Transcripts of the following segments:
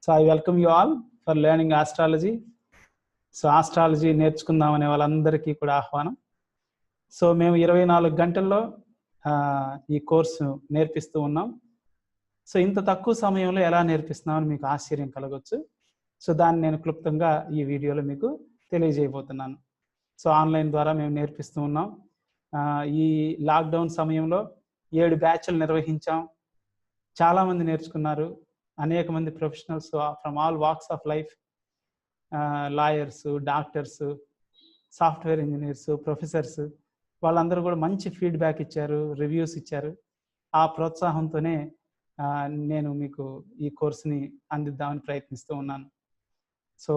So I welcome you all for learning astrology. So astrology నేర్చుకుందామనే వాళ్ళందరికీ కూడా ఆహ్వానం. సో మేము 24 గంటల్లో ఈ కోర్సు నేర్పిస్తూ ఉన్నాం. సో ఇంత తక్కువ సమయంలో ఎలా నేర్పిస్తున్నామని మీకు ఆశ్చర్యం కలగవచ్చు. సో దాన్ని నేను క్లుప్తంగా ఈ వీడియోలో మీకు తెలియజేయబోతున్నాను. సో ఆన్లైన్ ద్వారా మేము నేర్పిస్తూ ఉన్నాం. ఈ లాక్డౌన్ సమయంలో 7 బ్యాచ్లు నిర్వహించాం. చాలామంది నేర్చుకున్నారు. అనేక మంది professionals from all walks of life, lawyers, doctors, software engineers, professors వాళ్ళందరూ కూడా మంచి ఫీడ్బ్యాక్ ఇచ్చారు, రివ్యూస్ ఇచ్చారు. ఆ ప్రోత్సాహంతోనే నేను మీకు ఈ కోర్సుని అందిద్దామని ప్రయత్నిస్తూ ఉన్నాను. సో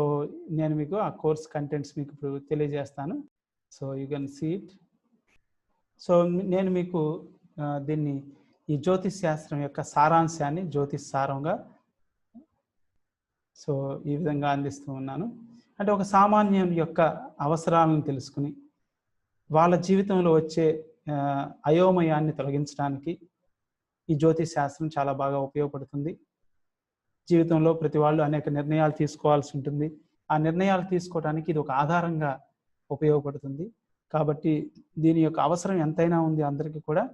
నేను మీకు ఆ కోర్స్ కంటెంట్స్ మీకు ఇప్పుడు తెలియజేస్తాను. So you can see it. So నేను మీకు దీన్ని ఈ జ్యోతిష్ శాస్త్రం యొక్క సారాంశాన్ని జ్యోతిష్ సారంగా సో ఈ విధంగా అందిస్తూ ఉన్నాను. అంటే ఒక సామాన్యం యొక్క అవసరాలను తెలుసుకుని వాళ్ళ జీవితంలో వచ్చే అయోమయాన్ని తొలగించడానికి ఈ జ్యోతిష్ శాస్త్రం చాలా బాగా ఉపయోగపడుతుంది. జీవితంలో ప్రతి వాళ్ళు అనేక నిర్ణయాలు తీసుకోవాల్సి ఉంటుంది. ఆ నిర్ణయాలు తీసుకోవడానికి ఇది ఒక ఆధారంగా ఉపయోగపడుతుంది. కాబట్టి దీని యొక్క అవసరం ఎంతైనా ఉంది అందరికీ కూడా.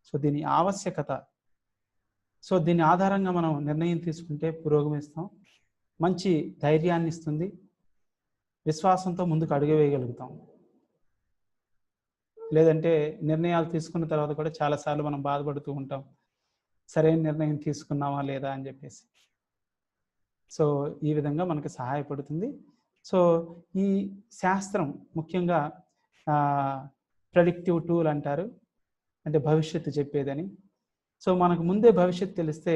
సో దీని ఆవశ్యకత, సో దీని ఆధారంగా మనం నిర్ణయం తీసుకుంటే పురోగమిస్తాం, మంచి ధైర్యాన్ని ఇస్తుంది, విశ్వాసంతో ముందుకు అడుగు వేయగలుగుతాం. లేదంటే నిర్ణయాలు తీసుకున్న తర్వాత కూడా చాలాసార్లు మనం బాధపడుతూ ఉంటాం, సరైన నిర్ణయం తీసుకున్నామా లేదా అని చెప్పేసి. సో ఈ విధంగా మనకు సహాయపడుతుంది. సో ఈ శాస్త్రం ముఖ్యంగా ప్రెడిక్టివ్ టూల్ అంటారు, అంటే భవిష్యత్తు చెప్పేదని. సో మనకు ముందే భవిష్యత్తు తెలిస్తే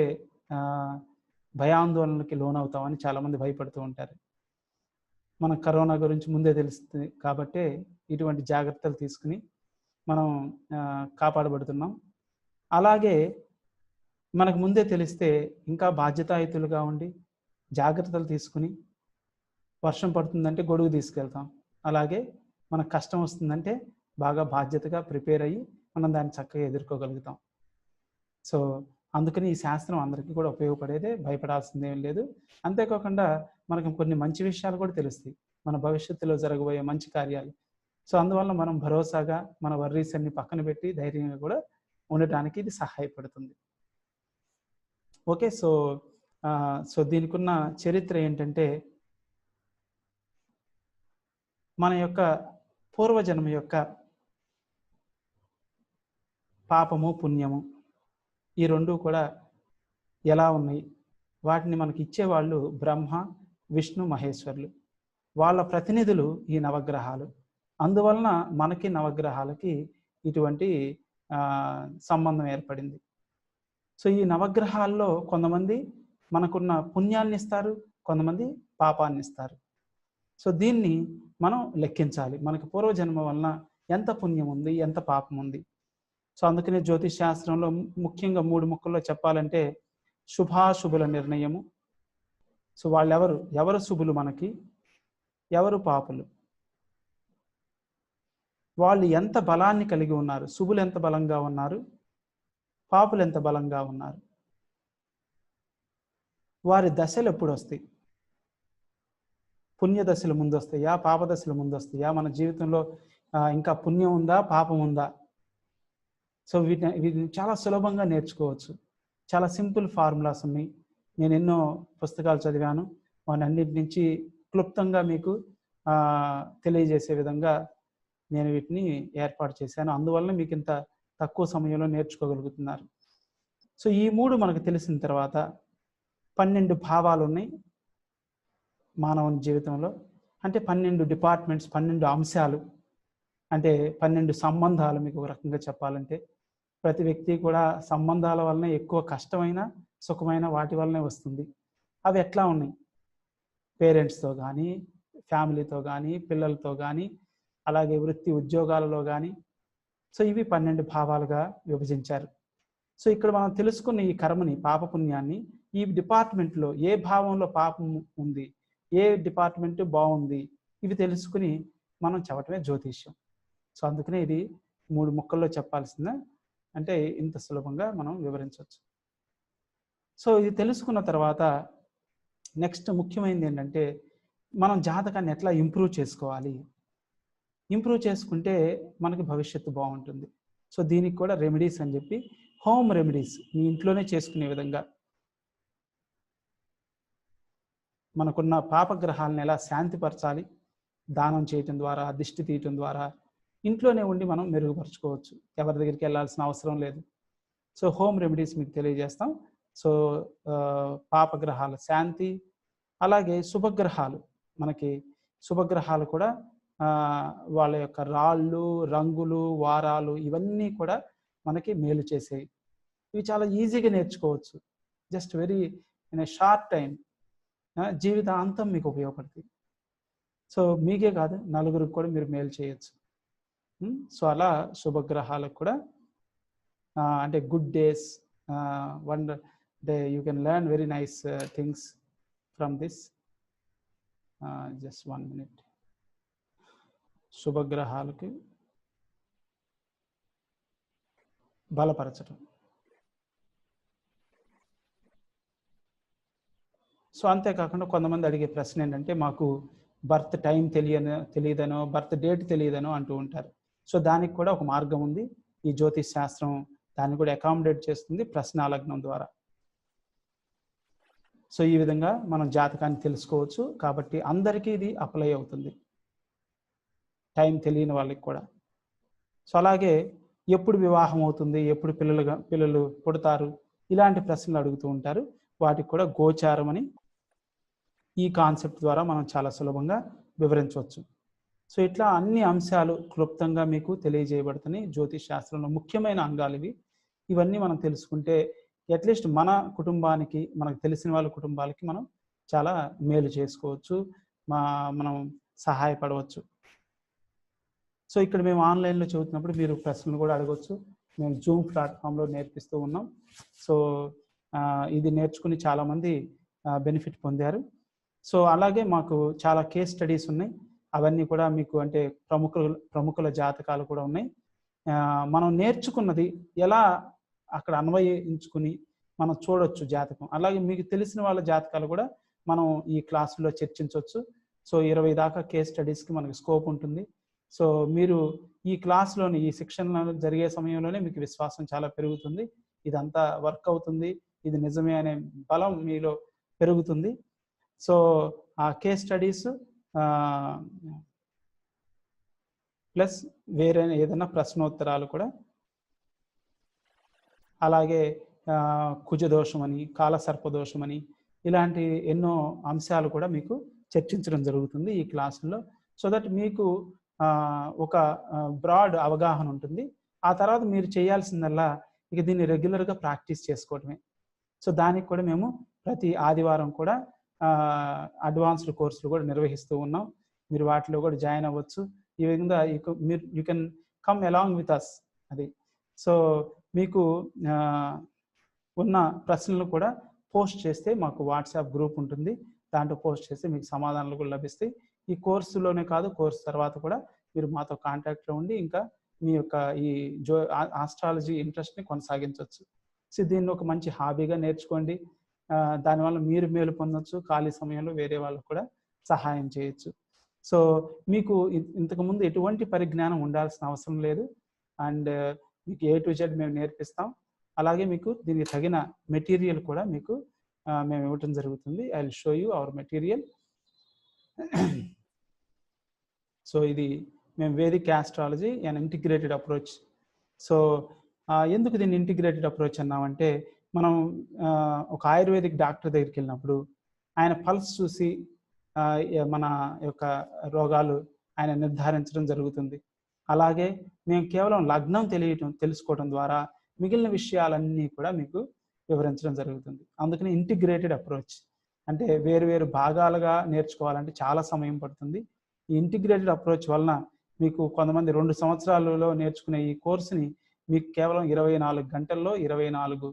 భయాందోళనకి లోనవుతామని చాలామంది భయపడుతూ ఉంటారు. మన కరోనా గురించి ముందే తెలుస్తుంది కాబట్టి ఇటువంటి జాగ్రత్తలు తీసుకుని మనం కాపాడబడుతున్నాం. అలాగే మనకు ముందే తెలిస్తే ఇంకా బాధ్యతాయుతులుగా ఉండి జాగ్రత్తలు తీసుకుని, వర్షం పడుతుందంటే గొడుగు తీసుకెళ్తాం. అలాగే మనకు కష్టం వస్తుందంటే బాగా బాధ్యతగా ప్రిపేర్ అయ్యి మనం దాన్ని చక్కగా ఎదుర్కోగలుగుతాం. సో అందుకని ఈ శాస్త్రం అందరికీ కూడా ఉపయోగపడేదే, భయపడాల్సిందేం లేదు. అంతేకాకుండా మనకు కొన్ని మంచి విషయాలు కూడా తెలుస్తాయి, మన భవిష్యత్తులో జరగబోయే మంచి కార్యాలు. సో అందువల్ల మనం భరోసాగా మన వర్రీస్ అన్ని పక్కన పెట్టి ధైర్యంగా కూడా ఉండటానికి ఇది సహాయపడుతుంది. ఓకే. సో దీనికి ఉన్న చరిత్ర ఏంటంటే, మన యొక్క పూర్వజన్మ యొక్క పాపము పుణ్యము ఈ రెండు కూడా ఎలా ఉన్నాయి, వాటిని మనకి ఇచ్చేవాళ్ళు బ్రహ్మ, విష్ణు, మహేశ్వరులు. వాళ్ళ ప్రతినిధులు ఈ నవగ్రహాలు. అందువలన మనకి నవగ్రహాలకి ఇటువంటి సంబంధం ఏర్పడింది. సో ఈ నవగ్రహాల్లో కొంతమంది మనకున్న పుణ్యాన్ని ఇస్తారు, కొంతమంది పాపాన్ని ఇస్తారు. సో దీన్ని మనం లెక్కించాలి, మనకు పూర్వజన్మ వలన ఎంత పుణ్యం ఉంది, ఎంత పాపం ఉంది. సో అందుకనే జ్యోతిష్ శాస్త్రంలో ముఖ్యంగా 3 ముక్కల్లో చెప్పాలంటే శుభాశుభుల నిర్ణయము. సో ఎవరు శుభులు మనకి, ఎవరు పాపులు, వాళ్ళు ఎంత బలాన్ని కలిగి ఉన్నారు, శుభులు ఎంత బలంగా ఉన్నారు, పాపులు ఎంత బలంగా ఉన్నారు, వారి దశలు ఎప్పుడు వస్తాయి, పుణ్య దశలు ముందు వస్తాయా, పాప దశలు ముందు వస్తాయా, మన జీవితంలో ఇంకా పుణ్యం ఉందా, పాపం ఉందా. సో వీటిని చాలా సులభంగా నేర్చుకోవచ్చు. చాలా సింపుల్ ఫార్ములాస్ ఉన్నాయి. నేను ఎన్నో పుస్తకాలు చదివాను, వాటన్నిటి నుంచి క్లుప్తంగా మీకు తెలియజేసే విధంగా నేను వీటిని ఏర్పాటు చేశాను. అందువల్ల మీకు ఇంత తక్కువ సమయంలో నేర్చుకోగలుగుతున్నారు. సో ఈ 3 మనకు తెలిసిన తర్వాత 12 భావాలు ఉన్నాయి మానవుని జీవితంలో. అంటే 12 డిపార్ట్మెంట్స్, 12 అంశాలు, అంటే 12 సంబంధాలు. మీకు ఒక రకంగా చెప్పాలంటే ప్రతి వ్యక్తి కూడా సంబంధాల వలన ఎక్కువ కష్టమైన సుఖమైన వాటి వల్లనే వస్తుంది. అవి ఎట్లా ఉన్నాయి, పేరెంట్స్తో కానీ, ఫ్యామిలీతో కానీ, పిల్లలతో కానీ, అలాగే వృత్తి ఉద్యోగాలలో కానీ. సో ఇవి 12 భావాలుగా విభజించారు. సో ఇక్కడ మనం తెలుసుకున్న ఈ కర్మని, పాపపుణ్యాన్ని ఈ డిపార్ట్మెంట్లో ఏ భావంలో పాపం ఉంది, ఏ డిపార్ట్మెంట్ బాగుంది, ఇవి తెలుసుకుని మనం చెప్పటమే జ్యోతిష్యం. సో అందుకనే ఇది 3 ముక్కల్లో చెప్పాల్సిందే, అంటే ఇంత సులభంగా మనం వివరించవచ్చు. సో ఇది తెలుసుకున్న తర్వాత నెక్స్ట్ ముఖ్యమైనది ఏంటంటే మనం జాతకాన్ని ఎట్లా ఇంప్రూవ్ చేసుకోవాలి. ఇంప్రూవ్ చేసుకుంటే మనకి భవిష్యత్తు బాగుంటుంది. సో దీనికి కూడా రెమెడీస్ అని చెప్పి హోమ్ రెమెడీస్ మీ ఇంట్లోనే చేసుకునే విధంగా మనకున్న పాపగ్రహాలను ఎలా శాంతిపరచాలి, దానం చేయటం ద్వారా, దిష్టి తీయటం ద్వారా ఇంట్లోనే ఉండి మనం మెరుగుపరుచుకోవచ్చు. ఎవరి దగ్గరికి వెళ్ళాల్సిన అవసరం లేదు. సో హోమ్ రెమెడీస్ మీకు తెలియజేస్తాం. సో పాపగ్రహాల శాంతి, అలాగే శుభగ్రహాలు, మనకి శుభగ్రహాలు కూడా వాళ్ళ యొక్క రాళ్ళు, రంగులు, వారాలు ఇవన్నీ కూడా మనకి మేలు చేసేవి. ఇవి చాలా ఈజీగా నేర్చుకోవచ్చు. Just very in a short time జీవితాంతం మీకు ఉపయోగపడుతుంది. సో మీకే కాదు, నలుగురికి కూడా మీరు మేలు చేయొచ్చు. సో అలా శుభగ్రహాలకు కూడా అంటే good days, wonder day, you can learn very nice things from this. Just 1 minute. శుభగ్రహాలకి బలపరచడం. సో అంతేకాకుండా కొంతమంది అడిగే ప్రశ్న ఏంటంటే, మాకు బర్త్ టైం తెలియదనో, బర్త్ డేట్ తెలియదనో అంటూ ఉంటారు. సో దానికి కూడా ఒక మార్గం ఉంది. ఈ జ్యోతిష్ శాస్త్రం దాన్ని కూడా అకామిడేట్ చేస్తుంది ప్రశ్నాలగ్నం ద్వారా. సో ఈ విధంగా మనం జాతకాన్ని తెలుసుకోవచ్చు. కాబట్టి అందరికీ ఇది అప్లై అవుతుంది, టైం తెలియని వాళ్ళకి కూడా. సో అలాగే ఎప్పుడు వివాహం అవుతుంది, ఎప్పుడు పిల్లలు పుడతారు, ఇలాంటి ప్రశ్నలు అడుగుతూ ఉంటారు. వాటికి కూడా గోచారం అని ఈ కాన్సెప్ట్ ద్వారా మనం చాలా సులభంగా వివరించవచ్చు. సో ఇట్లా అన్ని అంశాలు క్లుప్తంగా మీకు తెలియజేయబడుతున్నాయి. జ్యోతిష్ శాస్త్రంలో ముఖ్యమైన అంగాలు ఇవి. ఇవన్నీ మనం తెలుసుకుంటే అట్లీస్ట్ మన కుటుంబానికి, మనకు తెలిసిన వాళ్ళ కుటుంబాలకి మనం చాలా మేలు చేసుకోవచ్చు, మనం సహాయపడవచ్చు. సో ఇక్కడ మేము ఆన్లైన్లో చదువుతున్నప్పుడు మీరు ప్రశ్నలు కూడా అడగవచ్చు. మేము జూమ్ ప్లాట్ఫామ్లో నేర్పిస్తూ ఉన్నాం. సో ఇది నేర్చుకుని చాలామంది బెనిఫిట్ పొందారు. సో అలాగే మాకు చాలా కేస్ స్టడీస్ ఉన్నాయి. అవన్నీ కూడా మీకు అంటే ప్రముఖుల జాతకాలు కూడా ఉన్నాయి. మనం నేర్చుకున్నది ఎలా అక్కడ అన్వయించుకుని మనం చూడొచ్చు జాతకం. అలాగే మీకు తెలిసిన వాళ్ళ జాతకాలు కూడా మనం ఈ క్లాసులో చర్చించవచ్చు. సో 20 దాకా కేస్ స్టడీస్కి మనకు స్కోప్ ఉంటుంది. సో మీరు ఈ క్లాస్లోని, ఈ శిక్షణ జరిగే సమయంలోనే మీకు విశ్వాసం చాలా పెరుగుతుంది. ఇదంతా వర్క్ అవుతుంది, ఇది నిజమే అనే బలం మీలో పెరుగుతుంది. సో ఆ కేస్ స్టడీస్ ప్లస్ వేరే ఏదైనా ప్రశ్నోత్తరాలు కూడా, అలాగే కుజదోషం అని, కాలసర్పదోషం అని, ఇలాంటి ఎన్నో అంశాలు కూడా మీకు చర్చించడం జరుగుతుంది ఈ క్లాసుల్లో. సో దట్ మీకు ఒక బ్రాడ్ అవగాహన ఉంటుంది. ఆ తర్వాత మీరు చేయాల్సిందల్లా ఇక దీన్ని రెగ్యులర్గా ప్రాక్టీస్ చేసుకోవడమే. సో దానికి కూడా మేము ప్రతి ఆదివారం కూడా అడ్వాన్స్డ్ కోర్సులు కూడా నిర్వహిస్తూ ఉన్నాం. మీరు వాటిలో కూడా జాయిన్ అవ్వచ్చు. ఈ విధంగా you can come along with us. అది సో మీకు ఉన్న ప్రశ్నలు కూడా పోస్ట్ చేస్తే మాకు వాట్సాప్ గ్రూప్ ఉంటుంది. దాంట్లో పోస్ట్ చేస్తే మీకు సమాధానాలు కూడా లభిస్తాయి. ఈ కోర్సులోనే కాదు, కోర్సు తర్వాత కూడా మీరు మాతో కాంటాక్ట్లో ఉండి ఇంకా మీ యొక్క ఈ ఆస్ట్రాలజీ ఇంట్రెస్ట్ని కొనసాగించవచ్చు. సో దీన్ని ఒక మంచి హాబీగా నేర్చుకోండి. దానివల్ల మీరు మేలు పొందొచ్చు, ఖాళీ సమయంలో వేరే వాళ్ళకు కూడా సహాయం చేయొచ్చు. సో మీకు ఇంతకుముందు ఎటువంటి పరిజ్ఞానం ఉండాల్సిన అవసరం లేదు. అండ్ మీకు A to Z మేము నేర్పిస్తాం. అలాగే మీకు దీనికి తగిన మెటీరియల్ కూడా మీకు మేము ఇవ్వటం జరుగుతుంది. I will show you our material. So ఇది మేము Vedic astrology and integrated approach. So ఎందుకు దీన్ని ఇంటిగ్రేటెడ్ అప్రోచ్ అన్నామంటే, మనం ఒక ఆయుర్వేదిక్ డాక్టర్ దగ్గరికి వెళ్ళినప్పుడు ఆయన పల్స్ చూసి మన యొక్క రోగాలు ఆయన నిర్ధారించడం జరుగుతుంది. అలాగే మేము కేవలం లగ్నం తెలుసుకోవడం ద్వారా మిగిలిన విషయాలన్నీ కూడా మీకు వివరించడం జరుగుతుంది. అందుకని ఇంటిగ్రేటెడ్ అప్రోచ్ అంటే వేరు భాగాలుగా నేర్చుకోవాలంటే చాలా సమయం పడుతుంది. ఈ ఇంటిగ్రేటెడ్ అప్రోచ్ వలన మీకు కొంతమంది 2 సంవత్సరాలలో నేర్చుకునే ఈ కోర్సుని మీకు కేవలం 24 గంటల్లో 24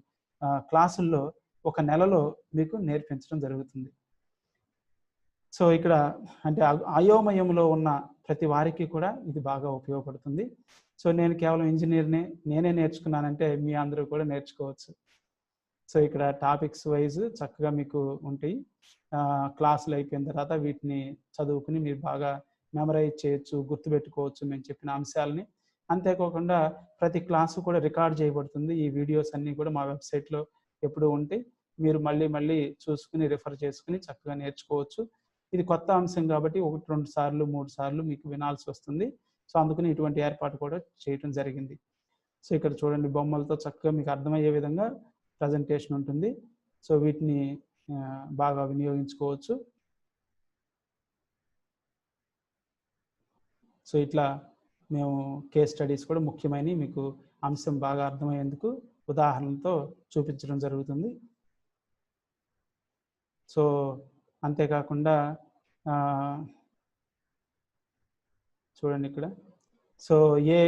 క్లాసుల్లో 1 నెలలో మీకు నేర్పించడం జరుగుతుంది. సో ఇక్కడ అంటే అయోమయంలో ఉన్న ప్రతి వారికి కూడా ఇది బాగా ఉపయోగపడుతుంది. సో నేను కేవలం ఇంజనీర్నే, నేనే నేర్చుకున్నానంటే మీ అందరూ కూడా నేర్చుకోవచ్చు. సో ఇక్కడ టాపిక్స్ వైజ్ చక్కగా మీకు ఉంటాయి. క్లాసులు అయిపోయిన తర్వాత వీటిని చదువుకుని మీరు బాగా మెమరైజ్ చేయొచ్చు, గుర్తుపెట్టుకోవచ్చు మేము చెప్పిన అంశాలని. అంతేకాకుండా ప్రతి క్లాసు కూడా రికార్డ్ చేయబడుతుంది. ఈ వీడియోస్ అన్నీ కూడా మా వెబ్సైట్లో ఎప్పుడూ ఉంటాయి. మీరు మళ్ళీ మళ్ళీ చూసుకుని రిఫర్ చేసుకుని చక్కగా నేర్చుకోవచ్చు. ఇది కొత్త అంశం కాబట్టి 1, 2 సార్లు 3 సార్లు మీకు వినాల్సి వస్తుంది. సో అందుకని ఇటువంటి ఏర్పాటు కూడా చేయటం జరిగింది. సో ఇక్కడ చూడండి, బొమ్మలతో చక్కగా మీకు అర్థమయ్యే విధంగా ప్రజెంటేషన్ ఉంటుంది. సో వీటిని బాగా వినియోగించుకోవచ్చు. సో ఇట్లా మేము కేస్ స్టడీస్ కూడా ముఖ్యమైనవి మీకు అంశం బాగా అర్థమయ్యేందుకు ఉదాహరణలతో చూపించడం జరుగుతుంది. సో అంతేకాకుండా చూడండి ఇక్కడ, సో ఏ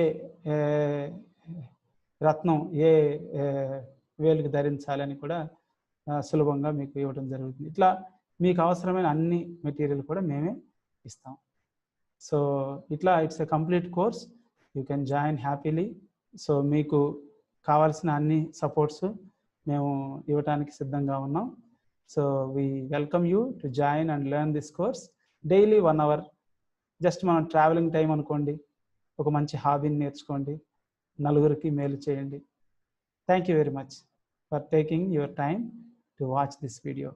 రత్నం ఏ వేలుకి ధరించాలని కూడా సులభంగా మీకు ఇవ్వడం జరుగుతుంది. ఇట్లా మీకు అవసరమైన అన్ని మెటీరియల్ కూడా మేమే ఇస్తాం. సో ఇట్లా it's a complete course, you can join happily. So మీకు కావాల్సిన అన్ని సపోర్ట్స్ మేము ఇవ్వడానికి సిద్ధంగా ఉన్నాం. So we welcome you to join and learn this course. Daily 1 hour, just మనం ట్రావెలింగ్ టైం అనుకోండి, ఒక మంచి హాబీని నేర్చుకోండి, నలుగురికి మేలు చేయండి. Thank you very much for taking your time to watch this video.